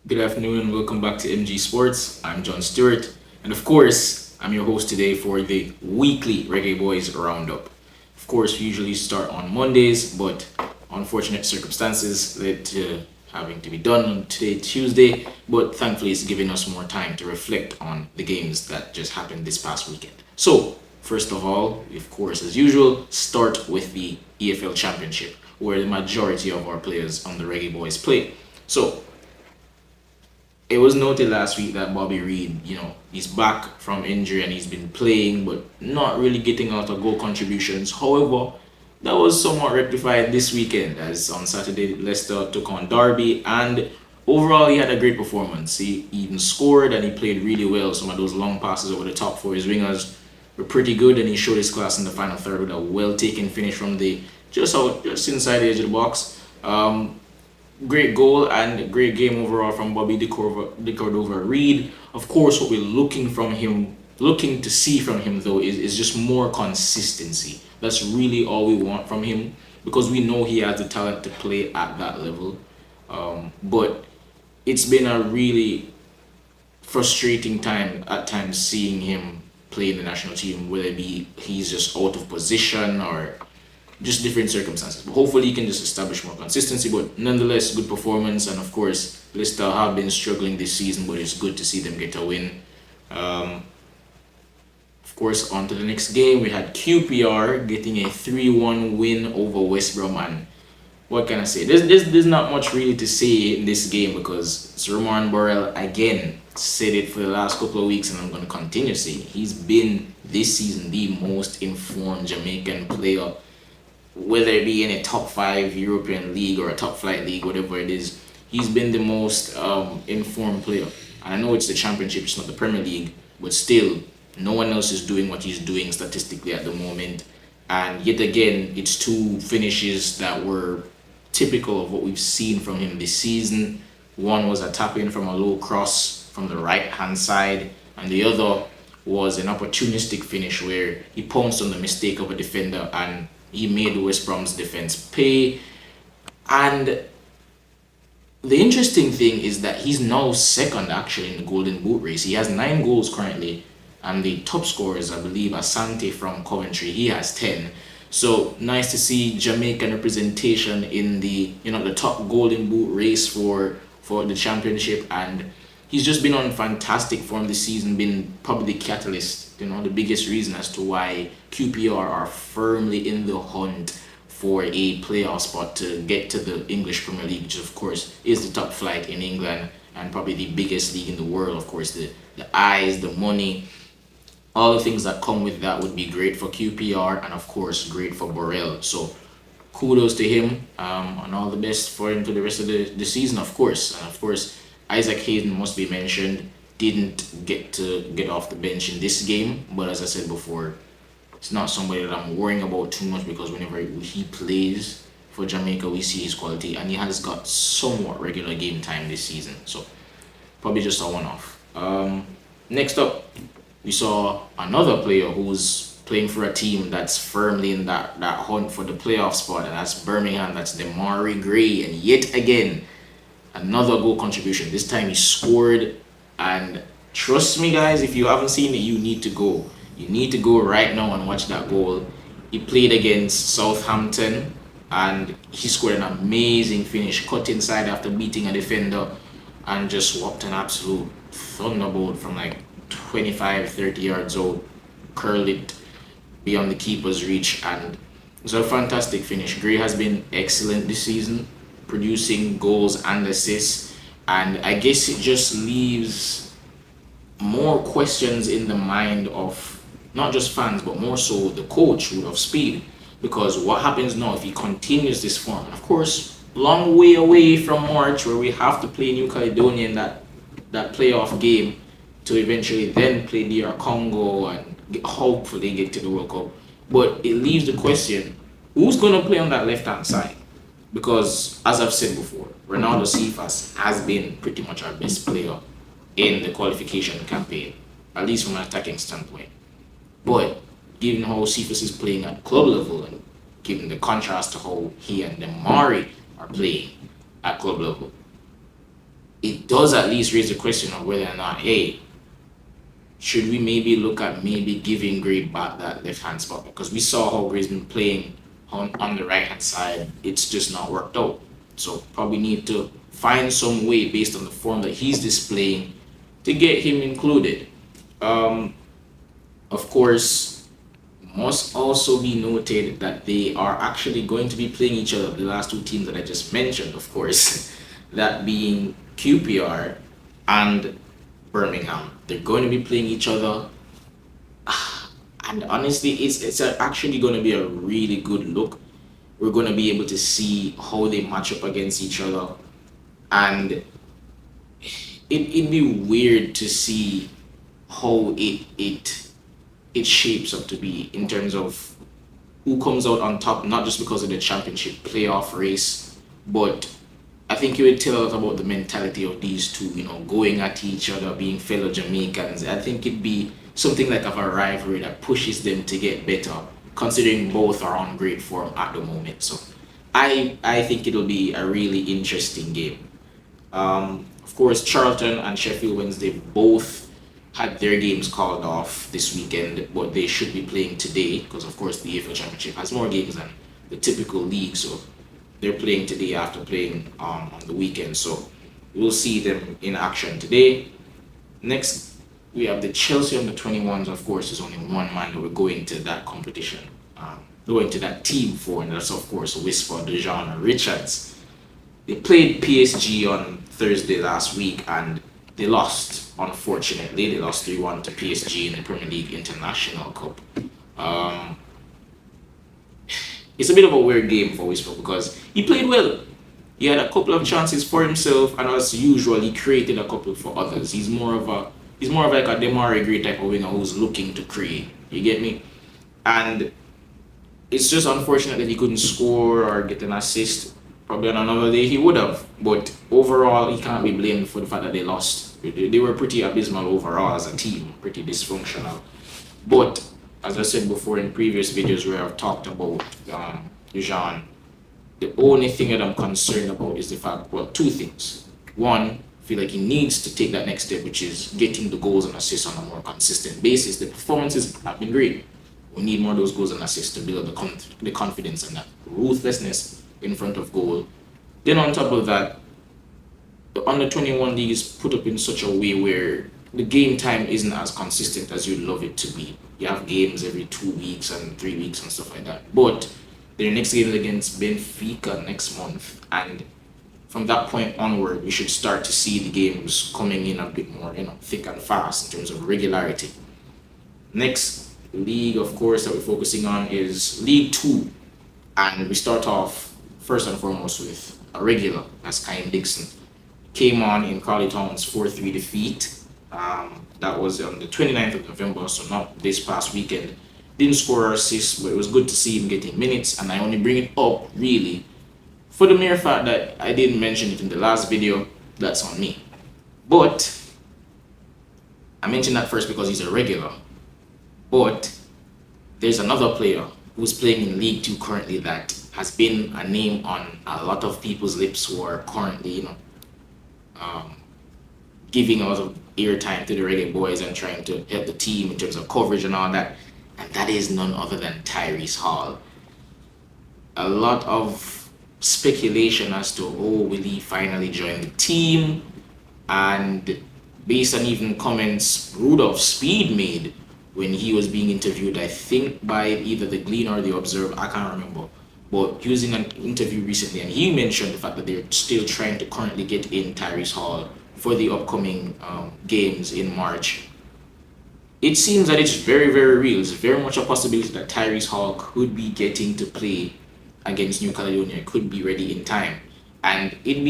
Good afternoon and welcome back to MG Sports. I'm John Stewart, and of course, I'm your host today for the weekly Reggae Boyz roundup. Of course, we usually start on Mondays, but unfortunate circumstances led to having to be done on today, Tuesday. But thankfully, it's giving us more time to reflect on the games that just happened this past weekend. So, first of all, of course, as usual, start with the EFL Championship, where the majority of our players on the Reggae Boyz play. So, it was noted last week that Bobby Reed, he's back from injury and he's been playing, but not really getting out of goal contributions. However, that was somewhat rectified this weekend, as on Saturday Leicester took on Derby, and overall he had a great performance. He even scored and he played really well. Some of those long passes over the top for his wingers were pretty good, and he showed his class in the final third with a well taken finish from the just inside the edge of the box. Great goal and great game overall from Bobby De Cordova Reed. Of course, what we're looking to see from him though is just more consistency. That's really all we want from him, because we know he has the talent to play at that level. But it's been a really frustrating time at times seeing him play in the national team, whether it be he's just out of position or just different circumstances. But hopefully he can just establish more consistency. But nonetheless, good performance. And of course, Leicester have been struggling this season, but it's good to see them get a win. Of course, on to the next game. We had QPR getting a 3-1 win over West Brom. And what can I say? There's not much really to say in this game, because Sir Roman Borrell again said it for the last couple of weeks, and I'm going to continue saying it. He's been this season the most informed Jamaican player, whether it be in a top 5 European league or a top flight league, whatever it is. He's been the most informed player. And I know it's the Championship, it's not the Premier League, but still, no one else is doing what he's doing statistically at the moment. And yet again, it's two finishes that were typical of what we've seen from him this season. One was a tap in from a low cross from the right hand side, and the other was an opportunistic finish where he pounced on the mistake of a defender and he made West Brom's defense pay. And the interesting thing is that he's now second actually in the Golden Boot race. He has 9 goals currently, and the top scorers, I believe, Asante from Coventry, he has 10. So nice to see Jamaican representation in the top Golden Boot race for the championship. And he's just been on fantastic form this season, been probably the catalyst, the biggest reason as to why QPR are firmly in the hunt for a playoff spot to get to the English Premier League, which of course is the top flight in England and probably the biggest league in the world. Of course, the eyes, the money, all the things that come with that would be great for QPR, and of course great for Borrell. So kudos to him, and all the best for him to the rest of the season, of course. And of course, Isaac Hayden must be mentioned. Didn't get off the bench in this game, but as I said before, it's not somebody that I'm worrying about too much, because whenever he plays for Jamaica, we see his quality, and he has got somewhat regular game time this season. So probably just a one-off. Next up, we saw another player who's playing for a team that's firmly in that hunt for the playoff spot, and that's Birmingham. That's Demarai Gray, and yet again, another goal contribution. This time he scored, and trust me guys, if you haven't seen it, you need to go. You need to go right now and watch that goal. He played against Southampton and he scored an amazing finish, cut inside after beating a defender and just swapped an absolute thunderbolt from like 25-30 yards out, curled it beyond the keeper's reach, and it's a fantastic finish. Gray has been excellent this season, producing goals and assists, and I guess it just leaves more questions in the mind of not just fans but more so the coach, Rudolph Speed, because what happens now if he continues this form? And of course, long way away from March, where we have to play New Caledonia in that playoff game to eventually then play DR Congo and hopefully get to the World Cup. But it leaves the question, who's going to play on that left hand side? Because, as I've said before, Ronaldo Cephas has been pretty much our best player in the qualification campaign, at least from an attacking standpoint. But given how Cephas is playing at club level, and given the contrast to how he and Demarai are playing at club level, it does at least raise the question of whether or not, hey, should we maybe look at maybe giving Gray back that left hand spot? Because we saw how Gray's been playing on the right hand side. It's just not worked out. So probably need to find some way based on the form that he's displaying to get him included. Um, of course, must also be noted that they are actually going to be playing each other. The last two teams that I just mentioned, of course, that being QPR and Birmingham. They're going to be playing each other, and honestly, it's actually going to be a really good look. We're going to be able to see how they match up against each other, and it'd be weird to see how it shapes up to be in terms of who comes out on top, not just because of the championship playoff race, but I think it would tell a lot about the mentality of these two, going at each other, being fellow Jamaicans. I think it'd be something like of a rivalry that pushes them to get better, considering both are on great form at the moment. So I think it'll be a really interesting game. Of course, Charlton and Sheffield Wednesday both had their games called off this weekend, but they should be playing today because, of course, the EFL Championship has more games than the typical league. So they're playing today after playing on the weekend. So we'll see them in action today. Next, we have the Chelsea under 21s. Of course, there's only one man that we're going to that competition, going to that team for, and that's, of course, Whisper, Dejan, and Richards. They played PSG on Thursday last week and they lost, unfortunately. They lost 3-1 to PSG in the Premier League International Cup. Um, it's a bit of a weird game for Whisper because he played well. He had a couple of chances for himself, and as usual, he created a couple for others. He's more of like a Demarai great type of winger who's looking to create. You get me? And it's just unfortunate that he couldn't score or get an assist. Probably on another day he would have, but overall he can't be blamed for the fact that they lost. They were pretty abysmal overall as a team, pretty dysfunctional. But as I said before in previous videos where I've talked about Jean, the only thing that I'm concerned about is the fact, well, two things. One, I feel like he needs to take that next step, which is getting the goals and assists on a more consistent basis. The performances have been great. We need more of those goals and assists to build the confidence and that ruthlessness in front of goal. Then on top of that, the under 21 league is put up in such a way where the game time isn't as consistent as you'd love it to be. You have games every 2 weeks and 3 weeks and stuff like that. But their next game is against Benfica next month, and from that point onward, we should start to see the games coming in a bit more, thick and fast in terms of regularity. Next league, of course, that we're focusing on is League Two, and we start off first and foremost with a regular, that's Kyle Dixon. Came on in Carly Town's 4-3 defeat. That was on the 29th of November, so not this past weekend. Didn't score or assist, but it was good to see him getting minutes, and I only bring it up really for the mere fact that I didn't mention it in the last video. That's on me. But I mentioned that first because he's a regular. But there's another player who's playing in League Two currently that has been a name on a lot of people's lips who are currently, giving a lot of airtime to the Reggae Boyz and trying to help the team in terms of coverage and all that. And that is none other than Tyrese Hall. A lot of speculation as to, will he finally join the team? And based on even comments Rudolph Speed made when he was being interviewed, I think by either the Glean or the Observer, I can't remember. But he was in an interview recently and he mentioned the fact that they're still trying to currently get in Tyrese Hall for the upcoming games in March. It seems that it's very, very real. It's very much a possibility that Tyrese Hall could be getting to play against New Caledonia, could be ready in time. And it'd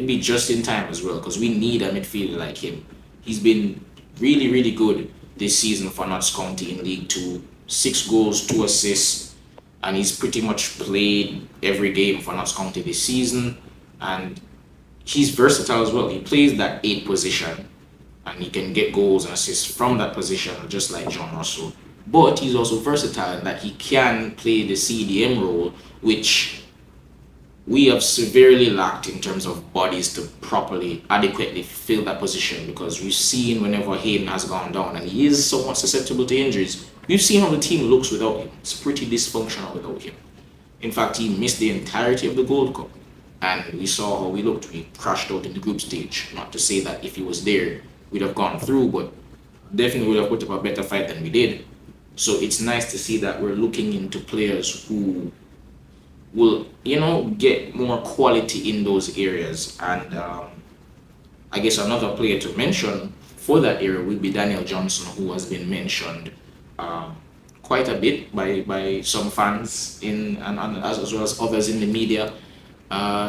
be just in time as well, because we need a midfielder like him. He's been really, really good this season for Notts County in League Two. 6 goals, 2 assists, and he's pretty much played every game for Notts County this season. And he's versatile as well. He plays that 8 position, and he can get goals and assists from that position, just like John Russell. But he's also versatile in that he can play the CDM role, which we have severely lacked in terms of bodies to properly, adequately fill that position, because we've seen whenever Hayden has gone down, and he is somewhat susceptible to injuries, we've seen how the team looks without him. It's pretty dysfunctional without him. In fact, he missed the entirety of the Gold Cup, and we saw how we looked. We crashed out in the group stage. Not to say that if he was there, we'd have gone through, but definitely would have put up a better fight than we did. So it's nice to see that we're looking into players who will, get more quality in those areas. And I guess another player to mention for that area would be Daniel Johnson, who has been mentioned um, quite a bit by some fans and as well as others in the media.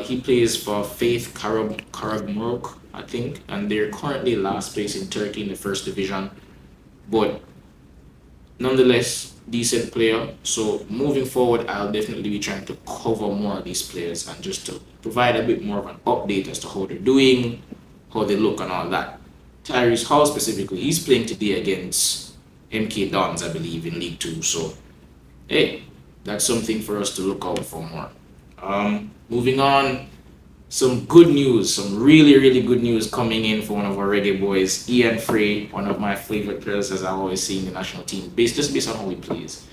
He plays for Faith Karagmurk, I think, and they're currently last place in Turkey in the first division. But nonetheless, decent player. So moving forward, I'll definitely be trying to cover more of these players and just to provide a bit more of an update as to how they're doing, how they look, and all that. Tyrese Hall specifically, he's playing today against MK Dons, I believe, in League Two. So hey, that's something for us to look out for more. Moving on, some good news, some really, really good news coming in for one of our reggae boys, Ian Frey, one of my favorite players, as I always see in the national team, just based on how he plays.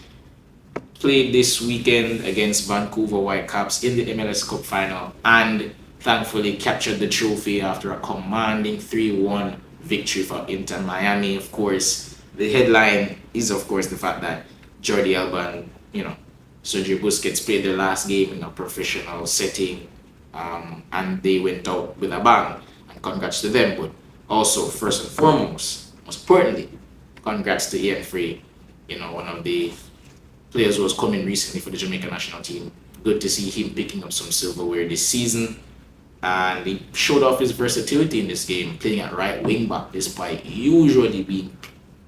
Played this weekend against Vancouver Whitecaps in the MLS Cup final and thankfully captured the trophy after a commanding 3-1 victory for Inter Miami. Of course, the headline is, of course, the fact that Jordi Alba and, Sergio Busquets played their last game in a professional setting, and they went out with a bang. And congrats to them. But also, first and foremost, most importantly, congrats to Ian Frey, one of the players who was coming recently for the Jamaican national team. Good to see him picking up some silverware this season. And he showed off his versatility in this game, playing at right wing back despite usually being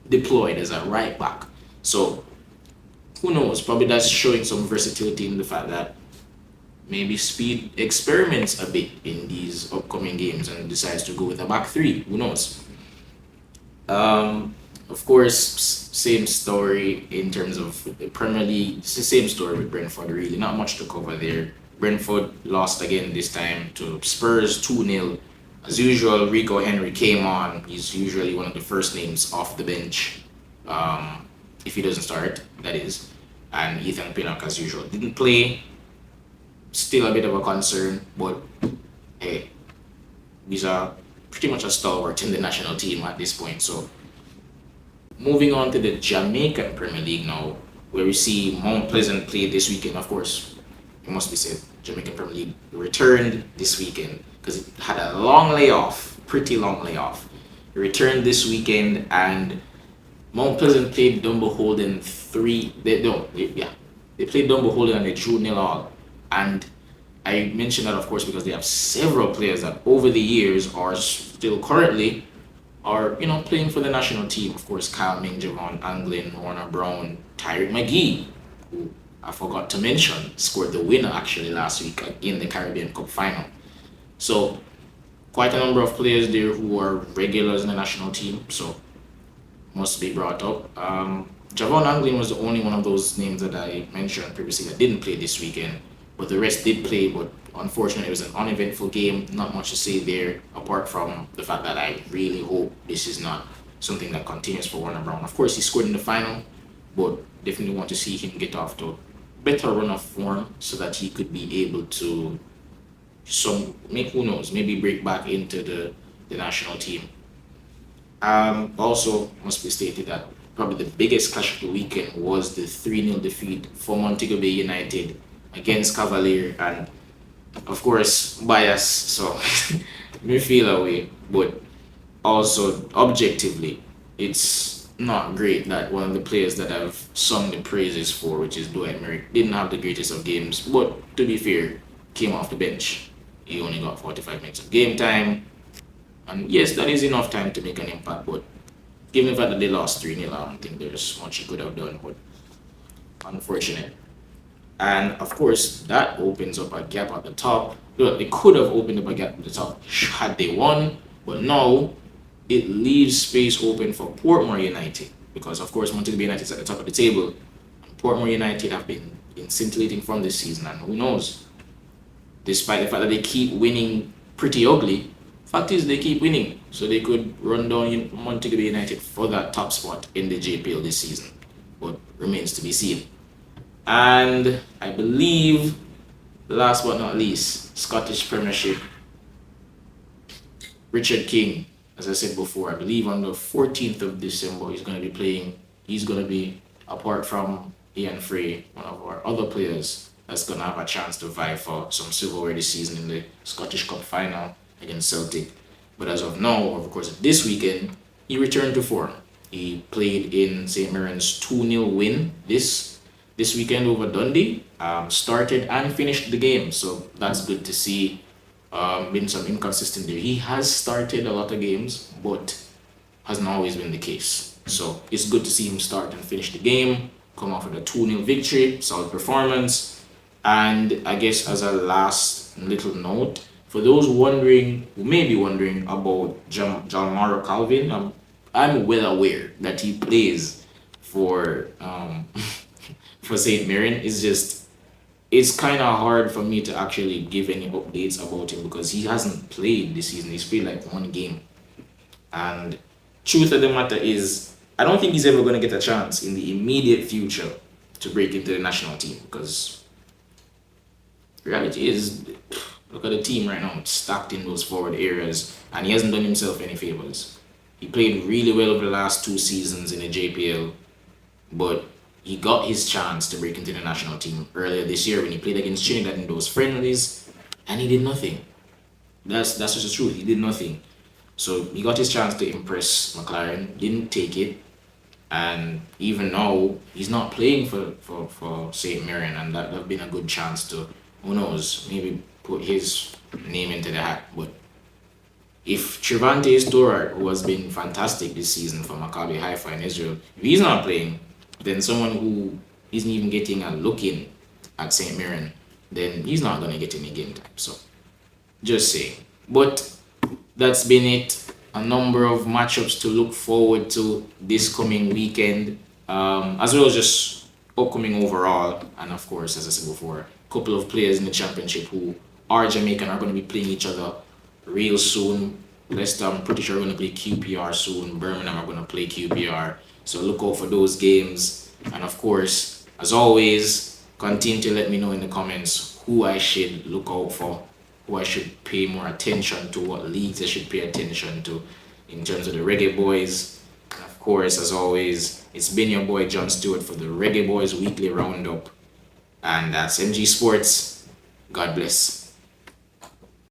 deployed as a right back. So who knows? Probably that's showing some versatility in the fact that maybe Speed experiments a bit in these upcoming games and decides to go with a back three. Who knows? Of course, same story in terms of the Premier League. It's the same story with Brentford, really. Not much to cover there. Brentford lost again this time to Spurs 2-0. As usual, Rico Henry came on. He's usually one of the first names off the bench. If he doesn't start, that is. And Ethan Pinnock, as usual, didn't play. Still a bit of a concern, but hey, he's pretty much a stalwart in the national team at this point. So moving on to the Jamaican Premier League now, where we see Mount Pleasant play this weekend. Of course, it must be said, Jamaican Premier League returned this weekend because it had a long layoff, pretty long layoff. It returned this weekend, and Mount Pleasant played Dumbo Holden they played Dumbo Holden and they drew 0-0. And I mention that, of course, because they have several players that over the years are still currently playing for the national team. Of course, Kyle Ming, Javon Anglin, Warner Brown, Tyrick McGee, who I forgot to mention, scored the winner actually last week in the Caribbean Cup final. So quite a number of players there who are regulars in the national team, so must be brought up. Javon Anglin was the only one of those names that I mentioned previously that didn't play this weekend, but the rest did play. But unfortunately, it was an uneventful game. Not much to say there, apart from the fact that I really hope this is not something that continues for Warner Brown. Of course, he scored in the final, but definitely want to see him get off to better run of form so that he could be able to who knows, maybe break back into the national team. Also, must be stated that probably the biggest clash of the weekend was the 3-0 defeat for Montego Bay United against Cavalier, and of course, bias, so me feel away, but also objectively, it's not great that one of the players that I've sung the praises for, which is Dwight Merrick, didn't have the greatest of games, but to be fair, came off the bench. He only got 45 minutes of game time. And yes, that is enough time to make an impact, but given the fact that they lost 3-0, I don't think there's much he could have done, but unfortunate. And of course, that opens up a gap at the top. Look, they could have opened up a gap at the top had they won, but now it leaves space open for Portmore United, because of course Montego Bay United is at the top of the table. And Portmore United have been in scintillating form this season, and who knows? despite the fact that they keep winning pretty ugly. Fact is, they keep winning, so they could run down Montego United for that top spot in the JPL this season, but remains to be seen. And I believe, last but not least, Scottish Premiership. Richard King, as I said before, I believe on the 14th of December he's going to be playing. He's going to be, apart from Ian Frey, one of our other players, that's going to have a chance to vie for some silverware this season in the Scottish Cup final against Celtic. But as of now, over the course of this weekend, he returned to form. He played in St. Mirren's 2-0 win this weekend over Dundee. Started and finished the game, so that's good to see. Been some inconsistent there. He has started a lot of games, but hasn't always been the case. So it's good to see him start and finish the game, come off with a 2-0 victory, solid performance. And I guess as a last little note, for those wondering, who may be wondering about Jalmaro Calvin, I'm well aware that he plays for for St. Mirren. It's kind of hard for me to actually give any updates about him because he hasn't played this season. He's played like one game. And truth of the matter is, I don't think he's ever going to get a chance in the immediate future to break into the national team because reality is, look at the team right now. It's stacked in those forward areas and he hasn't done himself any favors. He played really well over the last 2 seasons in the JPL, but he got his chance to break into the national team earlier this year when he played against Trinidad in those friendlies, and he did nothing. That's just the truth. He did nothing. So he got his chance to impress McLaren, didn't take it, and even now he's not playing for St. Mirren, and that would have been a good chance to, who knows, maybe put his name into the hat. But if Trevante Storart, who has been fantastic this season for Maccabi Haifa in Israel, if he's not playing, then someone who isn't even getting a look in at St. Mirren, then he's not going to get any game time. So, just saying. But that's been it. A number of matchups to look forward to this coming weekend, as well as just upcoming overall. And of course, as I said before, a couple of players in the championship who are Jamaican are going to be playing each other real soon. Leicester, I'm pretty sure, are going to play QPR soon. Birmingham are going to play QPR. So look out for those games. And of course, as always, continue to let me know in the comments who I should look out for, who I should pay more attention to, what leagues I should pay attention to in terms of the Reggae Boyz. And of course, as always, it's been your boy John Stewart for the Reggae Boyz Weekly Roundup. And that's MG Sports. God bless.